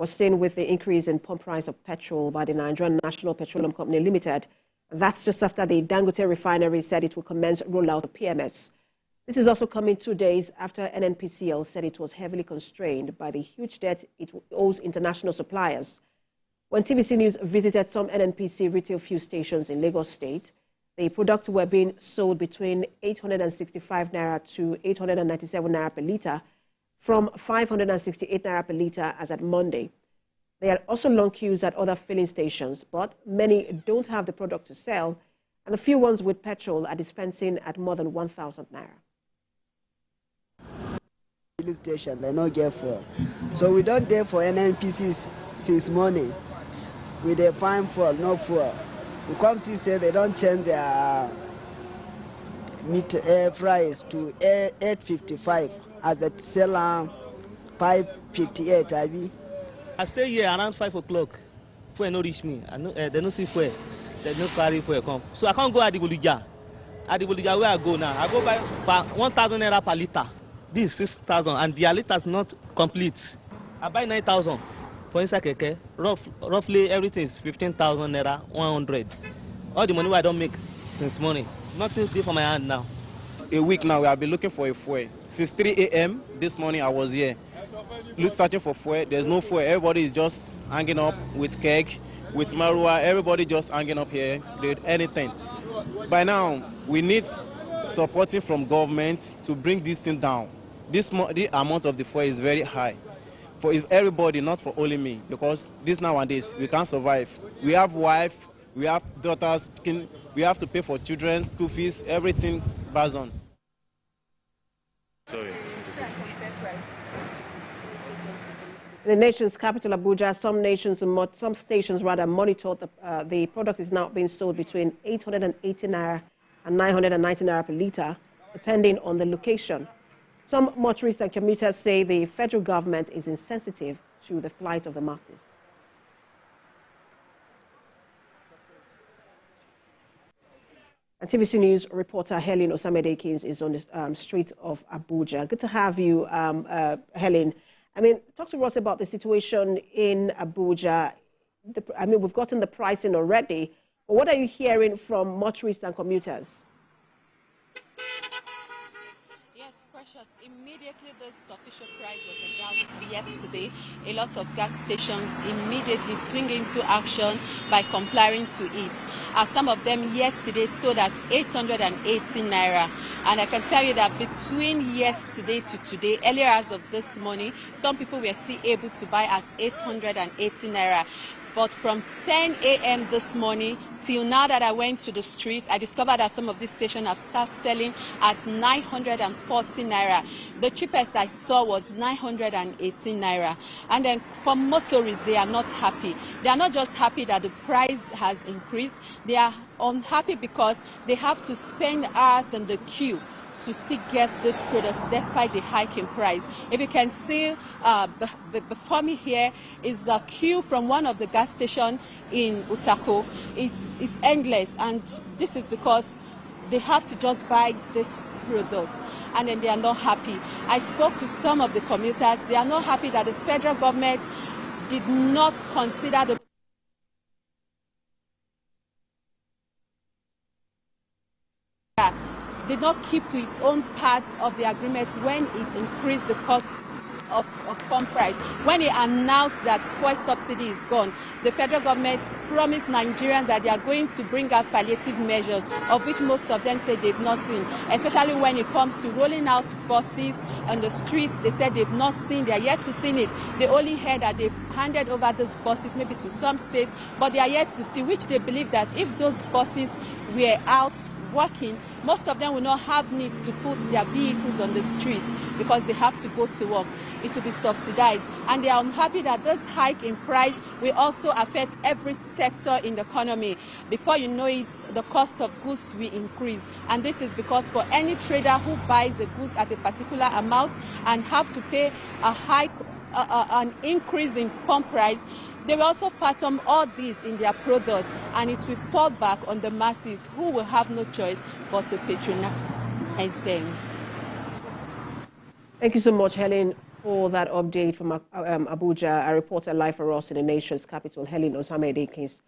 was seen with the increase in pump price of petrol by the Nigerian National Petroleum Company Limited. That's just after the Dangote Refinery said it will commence rollout of PMS. This is also coming 2 days after NNPCL said it was heavily constrained by the huge debt it owes international suppliers. When TVC News visited some NNPC retail fuel stations in Lagos State, the products were being sold between 865 naira to 897 naira per litre, from 568 naira per litre as at Monday. There are also long queues at other filling stations, but many don't have the product to sell, and the few ones with petrol are dispensing at more than 1,000 naira. Filling station, they don't get fuel. So we don't get for NNPC since morning. We dey find fuel, no fuel. We come see say they don't change their meat price to 8.55 as they sell 5.58. I stay here around 5 o'clock. Fuel no reach me. They no see fuel. They no carry fuel come. So I can't go at the Abuja. At the Abuja where I go now, I go by 1,000 naira per litre. This is 6,000, and their litre is not complete. I buy 9,000 for inside keke. Roughly everything is 15,000 naira, 100. All the money I don't make since morning. Nothing's there for my hand now. A week now we have been looking for a fuel. Since 3 a.m. this morning I was here. Searching for fuel. There's no fuel. Everybody is just hanging up with keg, with marua. Everybody just hanging up here with anything. By now we need supporting from government to bring this thing down. The amount of the fuel is very high for everybody, not for only me, because this nowadays we can't survive. We have wife, we have daughters, we have to pay for children, school fees, everything buys on. In the nation's capital, Abuja, some stations monitored the product is now being sold between 880 naira and 990 naira per litre, depending on the location. Some motorists and commuters say the federal government is insensitive to the plight of the masses. And TVC News reporter Helen Osamedekins is on the streets of Abuja. Good to have you, Helen. Talk to us about the situation in Abuja. We've gotten the pricing already, but what are you hearing from motorists and commuters? Yes, Precious. Immediately this official price was announced yesterday, a lot of gas stations immediately swing into action by complying to it. Some of them yesterday sold at 880 naira. And I can tell you that between yesterday to today, earlier as of this morning, some people were still able to buy at 880 naira. But from 10 a.m. this morning till now that I went to the streets, I discovered that some of these stations have started selling at 940 naira. The cheapest I saw was 918 naira. And then for motorists, they are not happy. They are not just happy that the price has increased. They are unhappy because they have to spend hours in the queue to still get this product despite the hike in price. If you can see before me here is a queue from one of the gas stations in Utako. It's endless, and this is because they have to just buy this product, and then they are not happy. I spoke to some of the commuters. They are not happy that the federal government did not consider the did not keep to its own part of the agreement when it increased the cost of pump price. When it announced that fuel subsidy is gone, the federal government promised Nigerians that they are going to bring out palliative measures, of which most of them say they've not seen, especially when it comes to rolling out buses on the streets. They said they've not seen, they are yet to see it. They only heard that they've handed over those buses maybe to some states, but they are yet to see, which they believe that if those buses were out working, most of them will not have needs to put their vehicles on the streets because they have to go to work. It will be subsidized, and they are unhappy that this hike in price will also affect every sector in the economy. Before you know it, the cost of goods will increase, and this is because for any trader who buys the goods at a particular amount and have to pay a hike, an increase in pump price, they will also fathom all this in their products, and it will fall back on the masses who will have no choice but to patronize them. Thank you so much, Helen. for that update from Abuja. A reporter live for us in the nation's capital, Helen Osamede Kings.